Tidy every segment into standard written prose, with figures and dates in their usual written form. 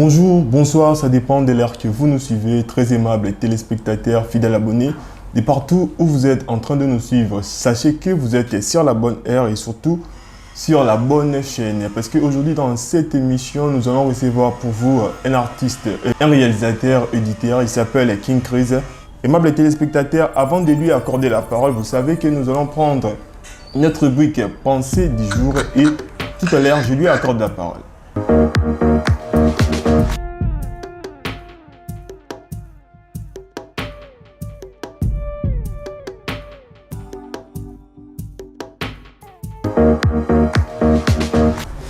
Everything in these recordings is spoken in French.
Bonjour, bonsoir, ça dépend de l'heure que vous nous suivez, très aimables téléspectateurs, fidèles abonnés, de partout où vous êtes en train de nous suivre. Sachez que vous êtes sur la bonne heure et surtout sur la bonne chaîne. Parce qu'aujourd'hui, dans cette émission, nous allons recevoir pour vous un artiste, un réalisateur, éditeur, il s'appelle King Chris. Aimables téléspectateurs, avant de lui accorder la parole, vous savez que nous allons prendre notre rubrique Pensée du jour et tout à l'heure, je lui accorde la parole.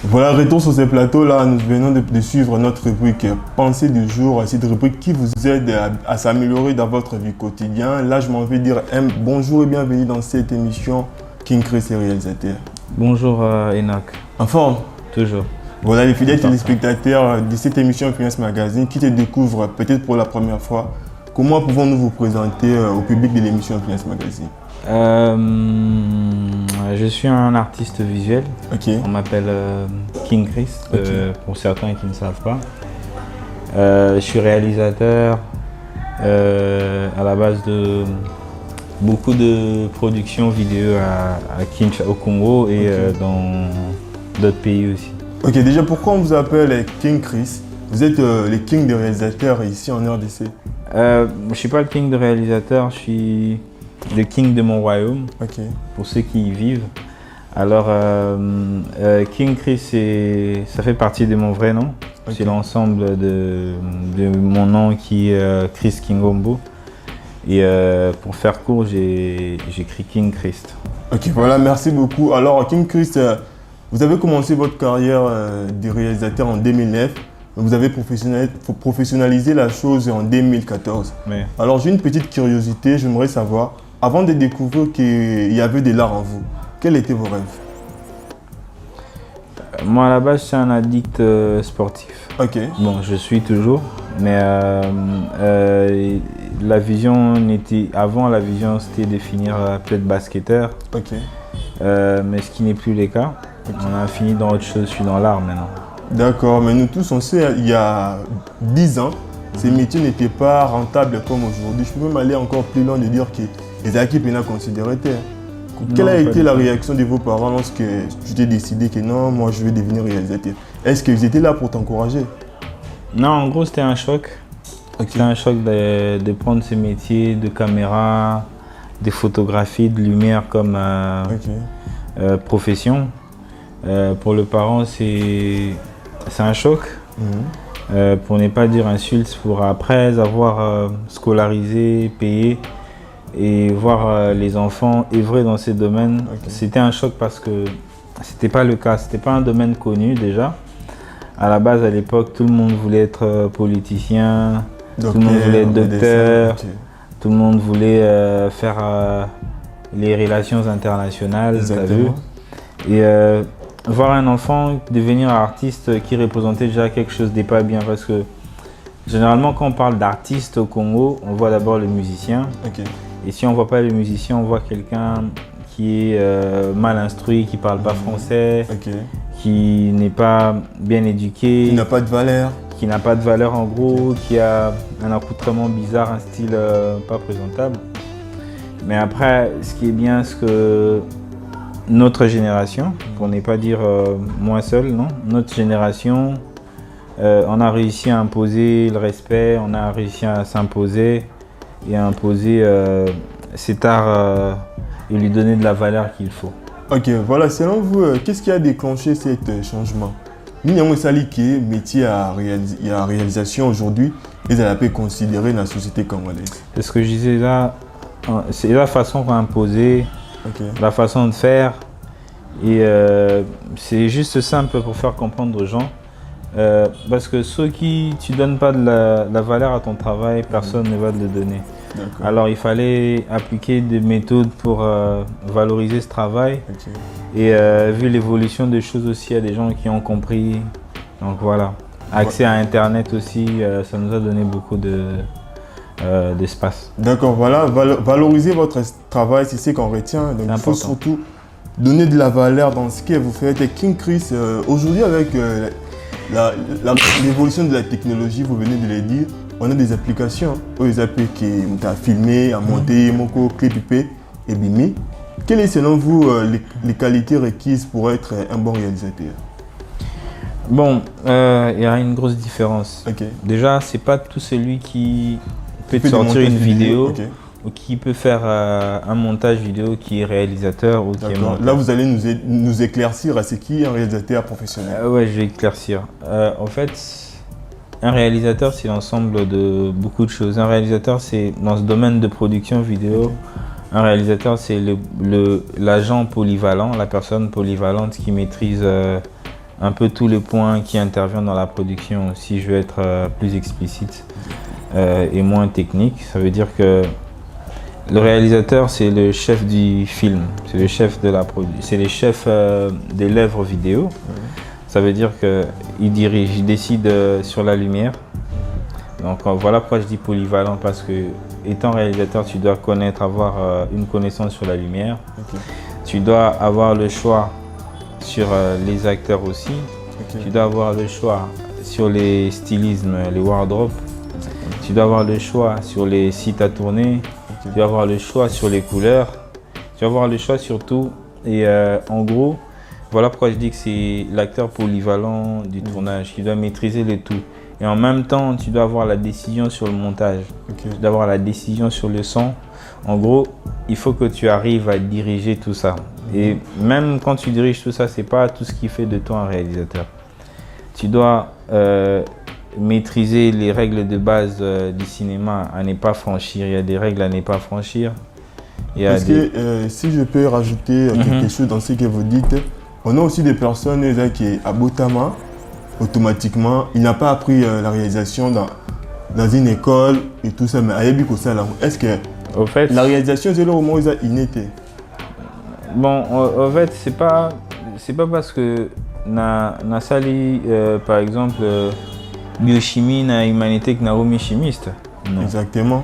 Voilà, retour sur ce plateau là, nous venons de suivre notre rubrique Pensée du jour, cette rubrique qui vous aide à s'améliorer dans votre vie quotidienne. Là, je m'en vais dire bonjour et bienvenue dans cette émission King Chris et réalisateur. Bonjour Enoch. En forme? Toujours. Voilà les fidèles téléspectateurs de cette émission Finance Magazine qui te découvrent peut-être pour la première fois. Comment pouvons-nous vous présenter au public de l'émission Finance Magazine? Je suis un artiste visuel. Okay. On m'appelle King Chris, pour certains qui ne savent pas. Je suis réalisateur à la base de beaucoup de productions vidéo au Congo et dans d'autres pays aussi. Ok, déjà pourquoi on vous appelle King Chris? Vous êtes le king des réalisateurs ici en RDC. Je ne suis pas le king de réalisateur, je suis le king de mon royaume, pour ceux qui y vivent. Alors, King Chris, ça fait partie de mon vrai nom. C'est l'ensemble de mon nom qui est Chris Kingombo. Et pour faire court, j'écris King Christ. Ok, voilà, merci beaucoup. Alors, King Christ, vous avez commencé votre carrière de réalisateur en 2009. Vous avez professionnalisé la chose en 2014. Oui. Alors, j'ai une petite curiosité, j'aimerais savoir, avant de découvrir qu'il y avait de l'art en vous, quels étaient vos rêves? Moi, à la base, je suis un addict sportif. Ok. Bon, je suis toujours, mais la vision avant, la vision, c'était de finir peut-être basketteur. Ok. Mais ce qui n'est plus le cas. Okay. On a fini dans autre chose, je suis dans l'art maintenant. D'accord, mais nous tous, on sait, il y a 10 ans, ces métiers n'étaient pas rentables comme aujourd'hui. Je peux même aller encore plus loin de dire que les équipes n'ont considéré. Quelle a été la réaction de vos parents lorsque tu t'es décidé que non, moi je vais devenir réalisateur? Est-ce qu'ils étaient là pour t'encourager? Non, en gros c'était un choc. C'était un choc de prendre ces métiers de caméra, de photographie, de lumière comme profession. Pour le parent c'est un choc. Pour ne pas dire insulte, pour après avoir scolarisé, payé et voir les enfants œuvrer dans ces domaines, c'était un choc parce que c'était pas le cas, c'était pas un domaine connu déjà. À la base, à l'époque, tout le monde voulait être politicien, tout le monde voulait être docteur, tout le monde voulait faire les relations internationales, t'as vu. Et voir un enfant devenir artiste qui représentait déjà quelque chose de pas bien, parce que généralement quand on parle d'artiste au Congo, on voit d'abord le musicien. Et si on ne voit pas le musicien, on voit quelqu'un qui est mal instruit, qui ne parle pas français, qui n'est pas bien éduqué. Qui n'a pas de valeur. Qui n'a pas de valeur en gros, qui a un accoutrement bizarre, un style pas présentable. Mais après, ce qui est bien, c'est que notre génération, pour ne pas dire moi seul, non, notre génération, on a réussi à imposer le respect, on a réussi à s'imposer et à imposer cet art et lui donner de la valeur qu'il faut. Ok, voilà, selon vous, qu'est-ce qui a déclenché ce changement? Nous avons sali que métier à réalisation aujourd'hui, ils ont pu considérer dans la société congolaise. C'est ce que je disais là, c'est la façon qu'on a imposé, la façon de faire. Et c'est juste simple pour faire comprendre aux gens. Parce que ceux qui tu donnes pas de la valeur à ton travail, personne ne va te le donner. Alors il fallait appliquer des méthodes pour valoriser ce travail. Et vu l'évolution des choses aussi, il y a des gens qui ont compris. Donc voilà. Accès à Internet aussi, ça nous a donné beaucoup d'espace. D'accord, voilà. Valoriser votre travail, c'est ce qu'on retient. Donc il faut surtout donner de la valeur dans ce que vous faites. Et King Chris, aujourd'hui avec l'évolution de la technologie, vous venez de le dire, on a des applications où ils appellent qui ont filmé, à monter, moko, clip, et bimi. Quelles sont selon vous les qualités requises pour être un bon réalisateur? Bon, il y a une grosse différence. Okay. Déjà, c'est pas tout celui qui peut te sortir une vidéo okay. ou qui peut faire un montage vidéo qui est réalisateur ou qui est monteur. Là, vous allez nous éclaircir à ce qui est un réalisateur professionnel. Ouais, je vais éclaircir. En fait, un réalisateur, c'est l'ensemble de beaucoup de choses. Un réalisateur, c'est dans ce domaine de production vidéo. Okay. Un réalisateur, c'est l'agent polyvalent, la personne polyvalente qui maîtrise un peu tous les points qui interviennent dans la production. Si je veux être plus explicite et moins technique, ça veut dire que le réalisateur, c'est le chef du film, c'est le chef de la production, c'est le chef des lèvres vidéo. Ça veut dire qu'il dirige, il décide sur la lumière. Donc voilà pourquoi je dis polyvalent, parce que étant réalisateur, tu dois avoir une connaissance sur la lumière. Okay. Tu dois avoir le choix sur les acteurs aussi. Okay. Tu dois avoir le choix sur les stylismes, les wardrobes. Tu dois avoir le choix sur les sites à tourner. Okay. Tu dois avoir le choix sur les couleurs. Tu dois avoir le choix sur tout. Et en gros, voilà pourquoi je dis que c'est l'acteur polyvalent du tournage qui doit maîtriser le tout. Et en même temps, tu dois avoir la décision sur le montage. Okay. Tu dois avoir la décision sur le son. En gros, il faut que tu arrives à diriger tout ça. Et même quand tu diriges tout ça, c'est pas tout ce qui fait de toi un réalisateur. Tu dois maîtriser les règles de base du cinéma à ne pas franchir. Il y a des règles à ne pas franchir. Parce que si je peux rajouter quelque chose dans ce que vous dites, on a aussi des personnes qui, à Botama, automatiquement, il n'a pas appris la réalisation dans une école et tout ça, mais à Yabi Kosala. Est-ce que la réalisation, c'est le moment où il a inné? Bon, en fait, c'est pas parce que na sali par exemple biochimie na humanité que na chimiste. Non. Exactement.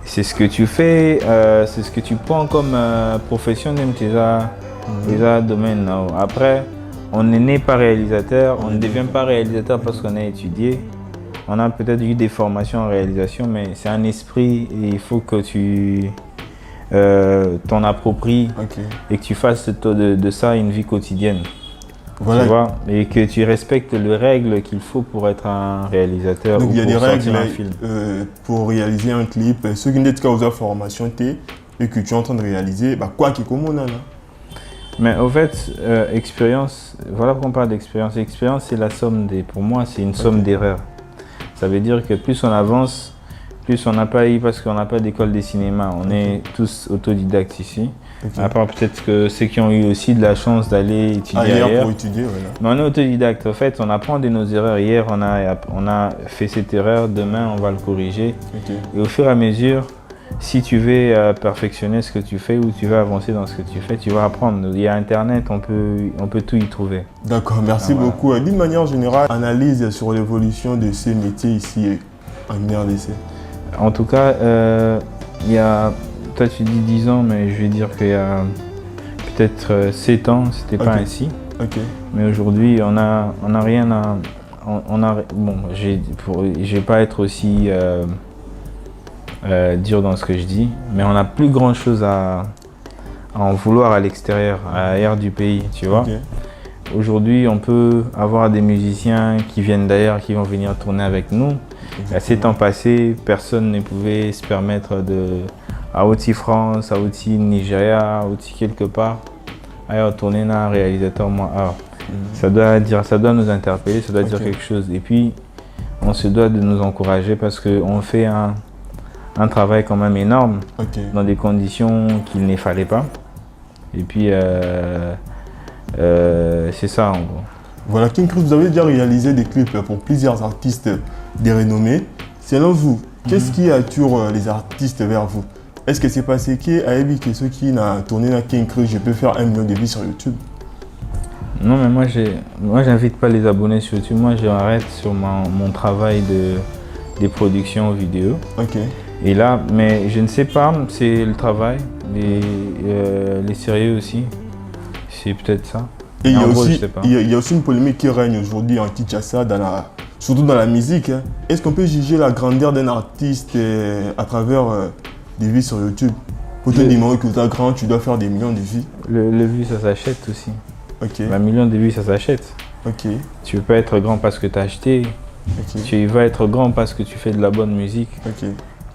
C'est ce que tu fais, c'est ce que tu prends comme profession même déjà domaine. Non. Après, on n'est né pas réalisateur, on ne devient pas réalisateur parce qu'on a étudié. On a peut-être eu des formations en réalisation, mais c'est un esprit et il faut que tu t'en appropries et que tu fasses de ça une vie quotidienne. Voilà. Tu vois, et que tu respectes les règles qu'il faut pour être un réalisateur. Donc ou il y a pour des règles sortir un film. Pour réaliser un clip. Ceux qui n'ont pas formation et que tu es en train de réaliser, bah, quoi qu'il y ait là. Mais au fait, expérience, voilà pourquoi on parle d'expérience. L'expérience, c'est la somme des. Pour moi, c'est une somme d'erreurs. Ça veut dire que plus on avance, plus on n'a pas eu, parce qu'on n'a pas d'école de cinéma. On est tous autodidactes ici. À part peut-être que ceux qui ont eu aussi de la chance d'aller étudier ailleurs. Pour étudier, voilà. Mais on est autodidacte. En fait, on apprend de nos erreurs. Hier, on a fait cette erreur. Demain, on va le corriger. Et au fur et à mesure, si tu veux perfectionner ce que tu fais ou tu veux avancer dans ce que tu fais, tu vas apprendre. Il y a Internet, on peut tout y trouver. D'accord, merci beaucoup. D'une manière générale, analyse sur l'évolution de ces métiers ici en RDC. En tout cas, il y a, toi tu dis 10 ans, mais je vais dire qu'il y a peut-être 7 ans, c'était pas ainsi. Mais aujourd'hui, on a rien à... bon, je vais pas être aussi dur dans ce que je dis, mais on n'a plus grand chose à en vouloir à l'extérieur, à l'air du pays, tu vois. Aujourd'hui, on peut avoir des musiciens qui viennent d'ailleurs, qui vont venir tourner avec nous. Il y a 7 ans passés, personne ne pouvait se permettre à Outi France, à Outi Nigeria, à Outi quelque part, à tourner un réalisateur moi. Alors, ça doit nous interpeller, ça doit dire quelque chose. Et puis, on se doit de nous encourager parce qu'on fait un travail quand même énorme dans des conditions qu'il ne fallait pas. Et puis, c'est ça en gros. Voilà, King Chris, vous avez déjà réalisé des clips pour plusieurs artistes de renommée. Selon vous, qu'est-ce qui attire les artistes vers vous? Est-ce que c'est parce que ceux qui ont tourné dans King Chris, je peux faire 1 million de vues sur YouTube? Non, mais moi j'invite pas les abonnés sur YouTube. Moi, j'arrête sur mon travail des productions vidéo. Et là, mais je ne sais pas, c'est le travail, les sérieux aussi. C'est peut-être ça. Et en gros, je sais pas. il y a aussi une polémique qui règne aujourd'hui en Kinshasa, surtout dans la musique, hein. Est-ce qu'on peut juger la grandeur d'un artiste à travers des vues sur YouTube? Pour te dire que tu es grand, tu dois faire des millions de vues. Le vue, ça s'achète aussi. Ok. Un million de vues, ça s'achète. Ok. Tu veux pas être grand parce que tu as acheté. Ok. Tu vas être grand parce que tu fais de la bonne musique. Ok.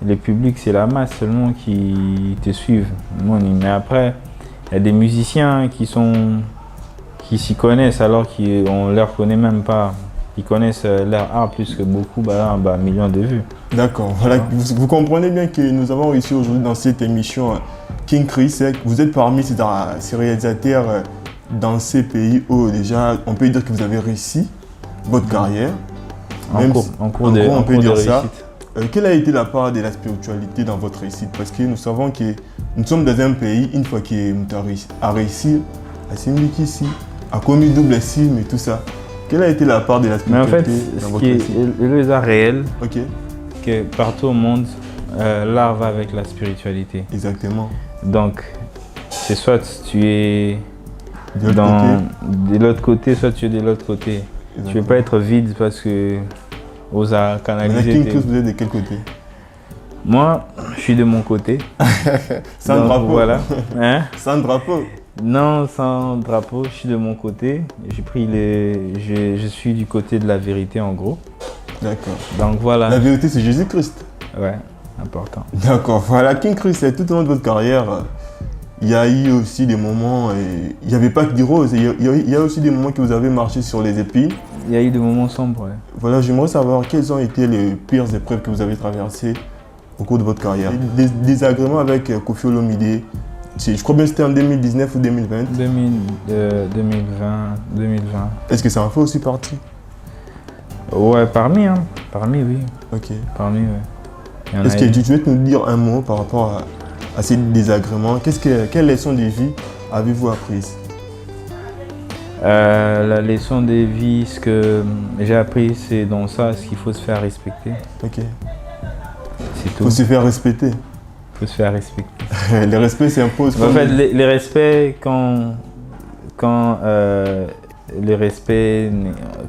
Le public, c'est la masse seulement qui te suivent. Mais après, il y a des musiciens qui s'y connaissent alors qu'on ne leur connaît même pas. Ils connaissent leur art plus que beaucoup, millions de vues. D'accord. Voilà. Vous comprenez bien que nous avons réussi aujourd'hui dans cette émission King Chris. Vous êtes parmi ces réalisateurs dans ces pays où déjà on peut dire que vous avez réussi votre carrière. En cours de réussite. Quelle a été la part de la spiritualité dans votre réussite? Parce que nous savons que nous sommes dans un pays, une fois que tu as réussi à s'impliquer ici, à commis double estime et tout ça. Quelle a été la part de la spiritualité dans votre réussite? Ce qui est le réel, Ok. que partout au monde, l'art va avec la spiritualité. Exactement. Donc, c'est soit tu es De l'autre côté, soit tu es de l'autre côté. Exactement. Tu ne veux pas être vide parce que osa canaliser. King Chris, vous êtes de quel côté? Moi, je suis de mon côté. Sans Donc, drapeau. Voilà. Hein? Sans drapeau. Non, sans drapeau, je suis de mon côté. Je suis du côté de la vérité en gros. D'accord. Donc voilà. La vérité, c'est Jésus-Christ. Ouais, important. D'accord. Voilà, King Chris, tout au long de votre carrière, il y a eu aussi des moments, il n'y avait pas que des roses, il y a aussi des moments que vous avez marché sur les épines. Il y a eu des moments sombres, ouais. Voilà, j'aimerais savoir quelles ont été les pires épreuves que vous avez traversées au cours de votre carrière. Des désagréments avec Koffi Olomide, je crois bien que c'était en 2019 ou 2020. 2020. Est-ce que ça en fait aussi partie? Ouais, parmi, oui. Ok. Parmi, ouais. Est-ce que tu veux nous dire un mot par rapport à ces désagréments? Quelle leçon de vie avez-vous apprise? La leçon de vie, ce que j'ai appris, c'est dans ça, ce qu'il faut se faire respecter. Ok. C'est tout. Il faut se faire respecter. Il faut se faire respecter. Le respect s'impose. En fait, les respects, quand le respect,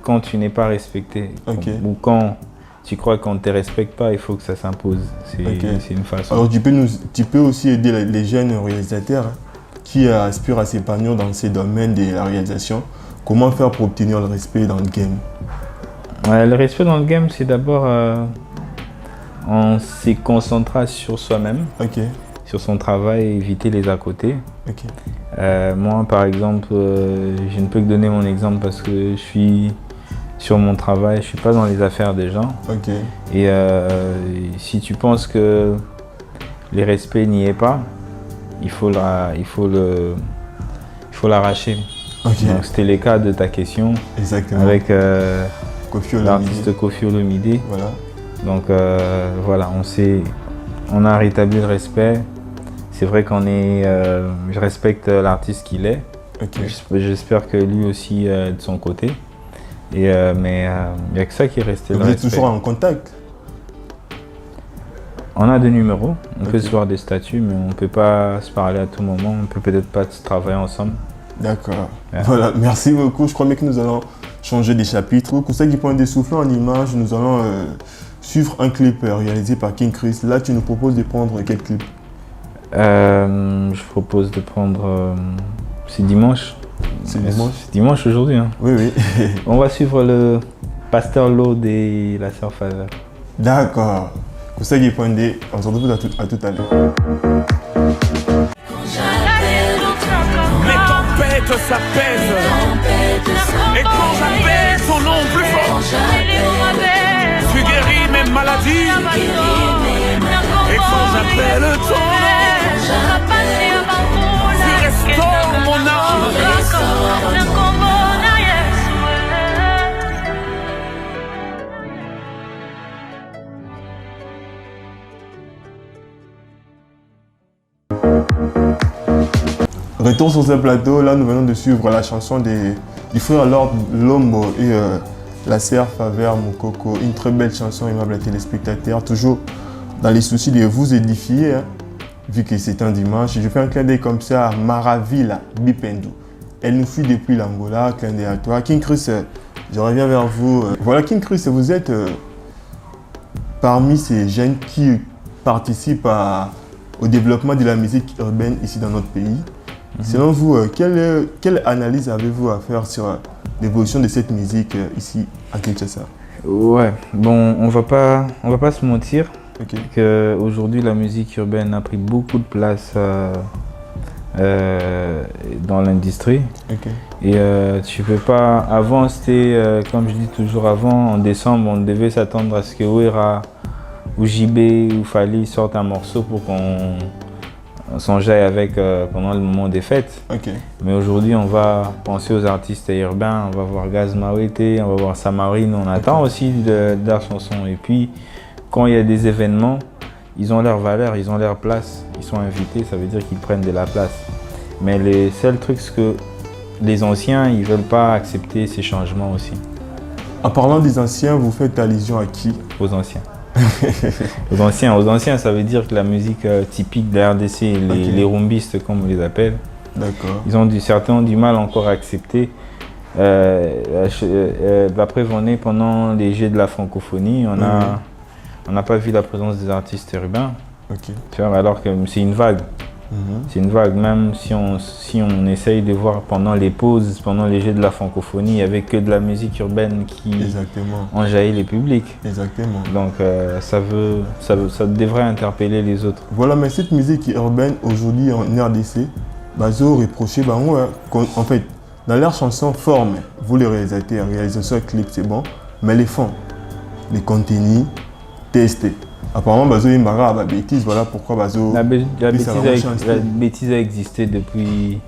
quand tu n'es pas respecté, Ok. ou quand tu crois qu'on ne te respecte pas, il faut que ça s'impose. C'est une façon. Alors tu peux aussi aider les jeunes réalisateurs qui aspirent à s'épanouir dans ces domaines de la réalisation. Comment faire pour obtenir le respect dans le game? Le respect dans le game, c'est d'abord en se concentrant sur soi-même, Ok. sur son travail, et éviter les à côté. Ok. Moi, par exemple, je ne peux que donner mon exemple parce que je suis sur mon travail, je ne suis pas dans les affaires des gens. Ok. Et si tu penses que le respect n'y est pas, il faut l'arracher. Ok. Donc c'était le cas de ta question Exactement. avec Koffi Olomide. l'artiste Koffi Olomide. Voilà. Donc voilà, on a rétabli le respect. C'est vrai je respecte l'artiste qu'il est. Ok. J'espère que lui aussi de son côté. Mais il n'y a que ça qui est resté. Vous êtes toujours en contact? On a des numéros, on peut Ok. se voir des statuts, mais on ne peut pas se parler à tout moment. On peut peut-être pas travailler ensemble. D'accord. Ouais. Voilà, merci beaucoup. Je crois bien que nous allons changer des chapitres. Pour ceux qui prennent des soufflets en images, nous allons suivre un clip réalisé par King Chris. Là, tu nous proposes de prendre quel clip? Je propose de prendre... c'est dimanche. C'est dimanche. C'est dimanche aujourd'hui. Hein. Oui, oui. On va suivre le Pasteur Lo de la Sœur Faveur. D'accord. Pour ceux qui prennent des... On se retrouve à tout à l'heure. Les tempêtes s'apaisent. Et quand j'appelle son nom plus fort, tu guéris mes maladies. Et quand j'appelle ton nom, tu restaures mon âme. Retour sur ce plateau, là nous venons de suivre la chanson du frère Lord Lombo et la sœur Faveur Mokoko. Une très belle chanson, aimable téléspectateurs, toujours dans les soucis de vous édifier, hein, vu que c'est un dimanche. Je fais un clin d'œil comme ça à Maravilla Bipendou. Elle nous suit depuis l'Angola, clin d'œil à toi. King Chris, je reviens vers vous. Voilà, King Chris, vous êtes parmi ces jeunes qui participent au développement de la musique urbaine ici dans notre pays. Selon vous, quelle analyse avez-vous à faire sur l'évolution de cette musique ici à Kinshasa? Ouais, bon, on va pas se mentir qu'aujourd'hui la musique urbaine a pris beaucoup de place dans l'industrie. Et tu peux pas. Avant, c'était, comme je dis toujours avant, en décembre, on devait s'attendre à ce que Ouera ou JB ou Fali sortent un morceau pour qu'on s'enjaille avec pendant le moment des fêtes. Mais aujourd'hui, on va penser aux artistes urbains, on va voir Gaz Mawete, on va voir Samarine, on attend aussi de leur chanson. Et puis, quand il y a des événements, ils ont leur valeur, ils ont leur place, ils sont invités, ça veut dire qu'ils prennent de la place. Mais les seuls trucs, c'est que les anciens, ils ne veulent pas accepter ces changements aussi. En parlant des anciens, vous faites allusion à qui? Aux anciens. Aux anciens, ça veut dire que la musique typique de la RDC, les rumbistes comme on les appelle, certains ont du mal encore à accepter. Après, on est pendant les Jeux de la francophonie, on n'a pas vu la présence des artistes urbains, tu vois, alors que c'est une vague. C'est une vague, même si on essaye de voir pendant les pauses, pendant les Jeux de la francophonie, il n'y avait que de la musique urbaine qui enjahit les publics. Donc ça devrait interpeller les autres. Voilà, mais cette musique urbaine aujourd'hui en RDC, Bazo reproché, en fait, dans leurs chansons, forme, vous les réalisateurs, réalisation clip, c'est bon, mais les fonds, les contenus, testés. Apparemment, Bazo est marre à la bêtise, voilà pourquoi Bazo... La bêtise a existé depuis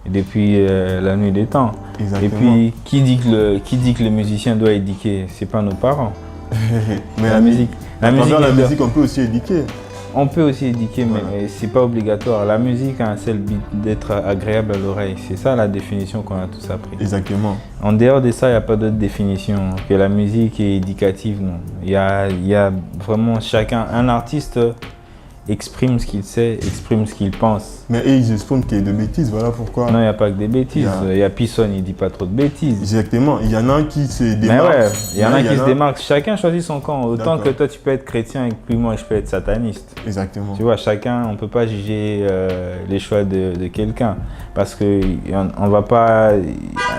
la nuit des temps. Et puis, qui dit que le musicien doit éduquer? C'est pas nos parents. Mais la musique, on peut aussi éduquer. On peut aussi éduquer, mais c'est pas obligatoire. La musique a un seul but d'être agréable à l'oreille. C'est ça la définition qu'on a tous appris. Exactement. En dehors de ça, il n'y a pas d'autre définition que la musique est éducative. Non. Il y a vraiment chacun, un artiste exprime ce qu'il sait, exprime ce qu'il pense. Mais ils expriment qu'il y a de bêtises, voilà pourquoi. Non, il n'y a pas que des bêtises. Il y a Pisson, il ne dit pas trop de bêtises. Exactement. Il y en a un qui se démarque. Mais ouais, il y en a qui se démarquent. Chacun choisit son camp. Autant que toi, tu peux être chrétien et puis moi, je peux être sataniste. Exactement. Tu vois, chacun, on ne peut pas juger les choix de quelqu'un. Parce qu'on va pas...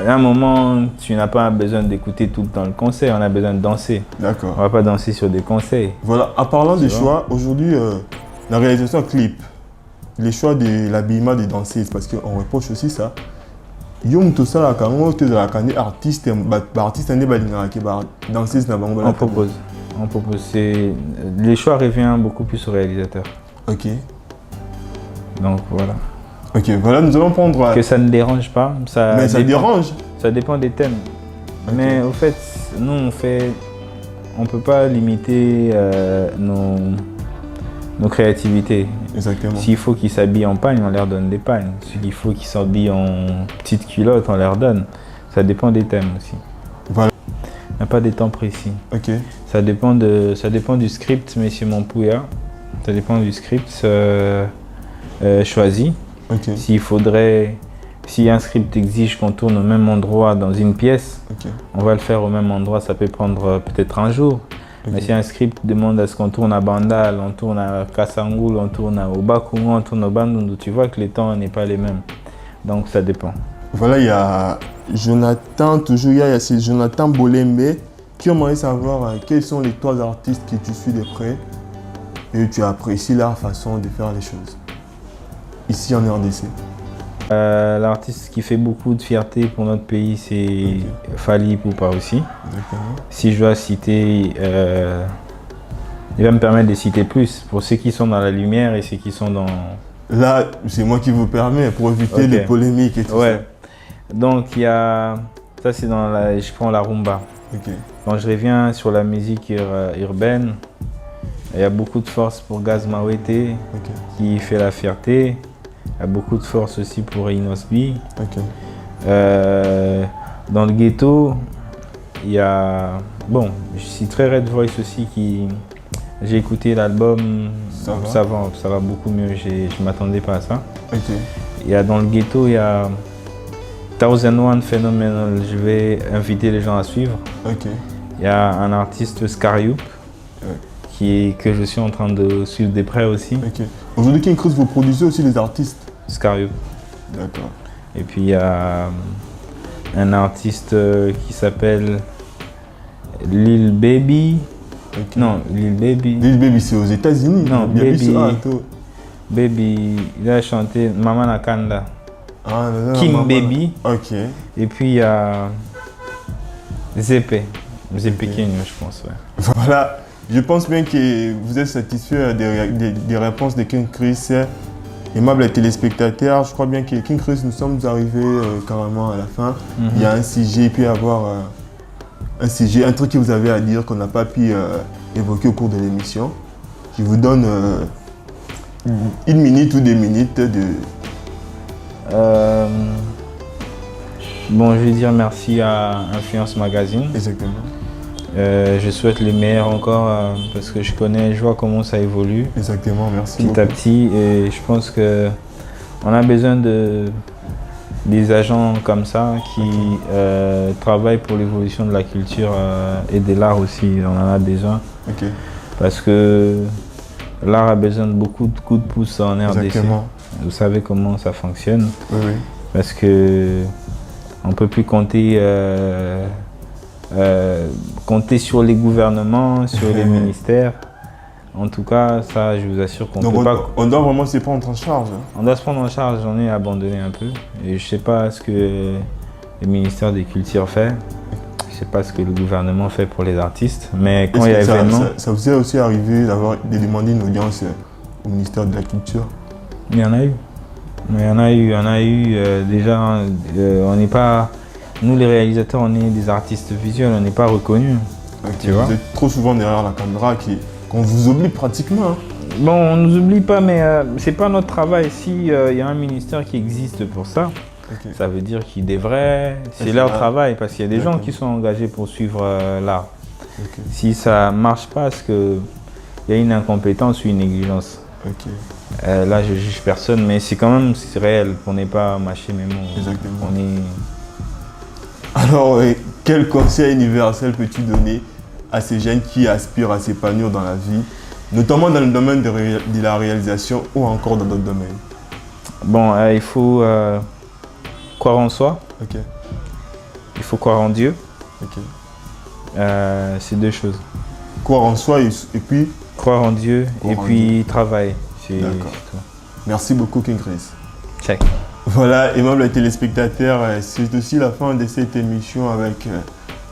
À un moment, tu n'as pas besoin d'écouter tout le temps le conseil. On a besoin de danser. D'accord. On ne va pas danser sur des conseils. Voilà. En parlant des choix, aujourd'hui... la réalisation clip, les choix de l'habillement des danseuses, parce qu'on reproche aussi ça. On propose. Les choix reviennent beaucoup plus au réalisateur. Donc voilà. Voilà, nous allons prendre... Que ça ne dérange pas. Mais ça dérange. Ça dépend des thèmes. Mais au fait, nous on ne peut pas limiter nos créativités. Exactement. S'il faut qu'ils s'habillent en pagne, on leur donne des pagnes. S'il faut qu'ils s'habillent en petites culottes, on leur donne. Ça dépend des thèmes aussi. Voilà. Il n'y a pas des temps précis. Ça dépend du script, monsieur Mompouya. Ça dépend du script choisi. Si un script exige qu'on tourne au même endroit dans une pièce, on va le faire au même endroit. Ça peut prendre peut-être un jour. Mais si un script demande à ce qu'on tourne à Bandal, on tourne à Kassangoul, on tourne au Bakoungo, on tourne au Bandundu, tu vois que les temps n'est pas les mêmes. Donc ça dépend. Voilà, il y a Jonathan, c'est Jonathan Bolembe qui aimerait savoir quels sont les 3 artistes que tu suis de près et tu apprécies leur façon de faire les choses ici en RDC. L'artiste qui fait beaucoup de fierté pour notre pays, c'est Fali Ipupa aussi. Si je dois citer, il va me permettre de citer plus pour ceux qui sont dans la lumière et ceux qui sont dans... Là, c'est moi qui vous permets pour éviter les polémiques et tout ça. Donc, il y a... Ça, c'est dans la... Je prends la rumba. Quand je reviens sur la musique urbaine, il y a beaucoup de force pour Gaz Mawete qui fait la fierté. Il y a beaucoup de force aussi pour Inosbi. Dans le ghetto, il y a... Bon, je citerai Red Voice aussi qui... J'ai écouté l'album, ça va beaucoup mieux, je ne m'attendais pas à ça. Il y a dans le ghetto, il y a Thousand One Phenomenal, je vais inviter les gens à suivre. Ok. Il y a un artiste Scaryoup que je suis en train de suivre de près aussi. Ok. Aujourd'hui, King Chris, vous produisez aussi les artistes. Scaryoup. D'accord. Et puis il y a un artiste qui s'appelle Lil Baby. Ok. Non, Lil Baby. Lil Baby, c'est aux États-Unis. Non, il y a Baby. Baby. Il a chanté Mama Nakanda. Ah, non, King maman. Baby. Ok. Et puis il y a Zepe. Zepe King, je pense. Ouais. Voilà. Je pense bien que vous êtes satisfait des réponses de King Chris. Aimables téléspectateurs, je crois bien que King Chris, nous sommes arrivés carrément à la fin. Il y a un sujet, il peut y avoir un sujet, un truc que vous avez à dire qu'on n'a pas pu évoquer au cours de l'émission. Je vous donne 1 minute ou 2 minutes de... Bon, je vais dire merci à Influence Magazine. Exactement. Je souhaite les meilleurs encore parce que je vois comment ça évolue Exactement, merci petit beaucoup. à petit et je pense que on a besoin des agents comme ça qui travaillent pour l'évolution de la culture et de l'art aussi. On en a besoin Ok. parce que l'art a besoin de beaucoup de coups de pouce en RDC. Exactement. Vous savez comment ça fonctionne Oui, oui. parce que on peut plus compter sur les gouvernements, sur les ministères. En tout cas, ça, je vous assure qu'on Donc peut pas. on doit vraiment se prendre en charge. On doit se prendre en charge. J'en ai abandonné un peu. Et je sais pas ce que le ministère des Cultures fait. Je sais pas ce que le gouvernement fait pour les artistes. Mais quand il y a événement, ça vous est aussi arrivé de demander une audience au ministère de la Culture? il y en a eu. Il y en a eu déjà. On n'est pas. Nous, les réalisateurs, on est des artistes visuels. On n'est pas reconnus. Okay. Tu vois? Vous êtes trop souvent derrière la caméra qu'on vous oublie pratiquement. Hein. Bon, on nous oublie pas, mais c'est pas notre travail. Si y a un ministère qui existe pour ça, ça veut dire qu'ils devraient. C'est leur travail, parce qu'il y a des gens qui sont engagés pour suivre l'art. Si ça marche pas, parce qu'il y a une incompétence ou une négligence. Là, je juge personne, mais c'est quand même réel. On n'est pas mâché mes mots. Exactement. On est... Alors, quel conseil universel peux-tu donner à ces jeunes qui aspirent à s'épanouir dans la vie, notamment dans le domaine de la réalisation ou encore dans d'autres domaines? Bon, il faut croire en soi. Il faut croire en Dieu. C'est deux choses. Croire en soi et puis... Croire en Dieu et puis travailler. D'accord. Merci beaucoup, King Chris. Check. Voilà, aimables téléspectateurs, c'est aussi la fin de cette émission avec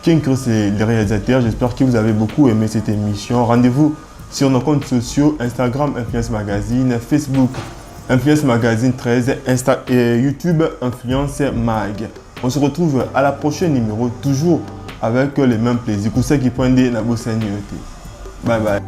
King Chris et les réalisateurs. J'espère que vous avez beaucoup aimé cette émission. Rendez-vous sur nos comptes sociaux, Instagram Influence Magazine, Facebook Influence Magazine 13, et YouTube Influence Mag. On se retrouve à la prochaine numéro, toujours avec les mêmes plaisirs. Bye bye.